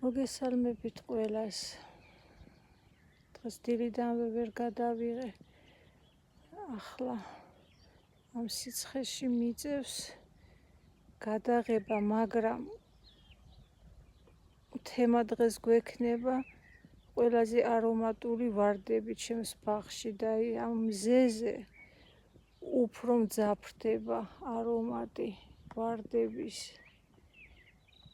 მოგესალმებით ყველას. დღეს დილიდანვე ვერ გადავიღე. ახლა ამ სიცხეში მიწევს გადაღება, მაგრამ თემა დღეს გვექნება ყველაზე არომატული ვარდები ჩემს ბაღში და ამ მზეზე უფრო მძაფრდება არომატი ვარდების.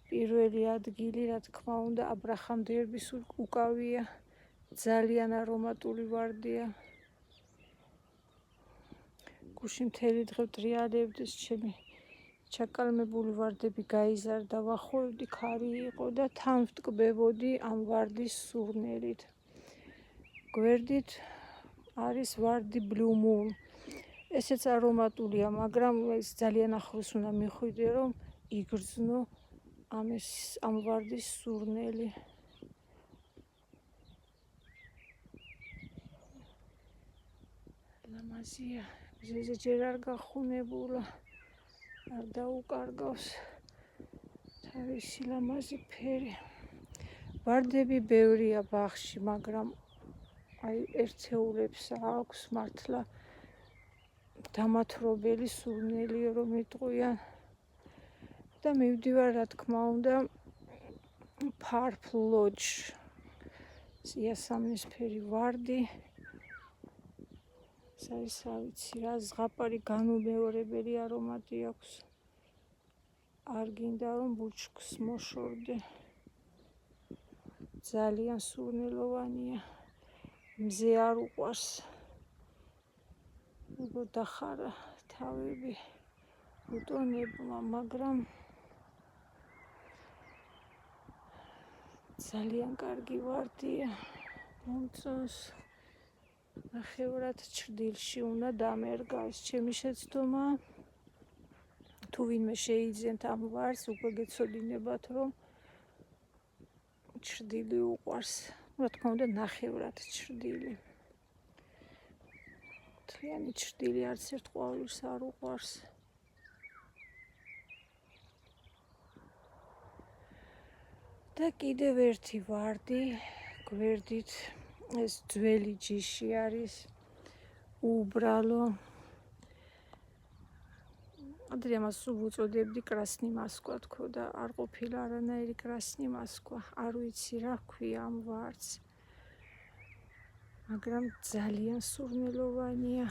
პირველი ადგილი, რა თქმა უნდა, აბრაჰამ დერბის უკავია, ძალიან არომატული ვარდია. გუში მთელი დღე ვტრიალებდეს, ჩემი ჩაკალმებული ვარდები გაიზარდა, ვახოვებდი, ქარი იყო და თან ვტკბებოდი ამ ვარდის სურნელით. გვერდით არის ვარდი Blue Moon. ესეც არომატულია, მაგრამ ეს ძალიან ახლოს უნდა მიხვიდე, რომ იგრძნო ამ ვარდის სურნელი. ლამაზია, მზეზე ჯერ არ გახუნებულა, არ დაუკარგავს თავისი ლამაზი ფერი. ვარდები ბევრია ბაღში, მაგრამ აი ერთეულებს აქვს მართლა დამათრობელი სურნელი რომ იტყვიან. და მივდივარ, რა თქმა უნდა, Purple Lodge. იასამნისფერი ვარდი. ეს რა ვიცი, რა ზღაპარი განუმეორებელი არომატი აქვს. არ გინდა რომ ბუჩქს მოშორდე. ძალიან სურნელოვანია. მზე არ უყვარს. როგორ დახარა თავები უტონებმა, მაგრამ ძალიან კარგი ვარდია. მომწონს. ნახევრად ჩრდილში უნდა დამერგა, ეს ჩემი შეცდომა. თუ ვინმე შეიძენთ ამ ვარს, უკვე გეცოდინებათ, რომ ჩრდილი უყვარს. რა თქმა უნდა, ნახევრად ჩრდილი. მთლიანი ჩრდილი არც ერთ ყვავილს არ უყვარს. და კიდევ ერთი ვარდი, გვერდით ეს ძველი ჯიში არის, უბრალო. ადრე ამას უწოდებდი კრასნი მასკვა თქო და არ ყოფილა არანაირი კრასნი მასკვა. არ ვიცი რა ქვია ამ ვარდს. მაგრამ ძალიან სურნელოვანია.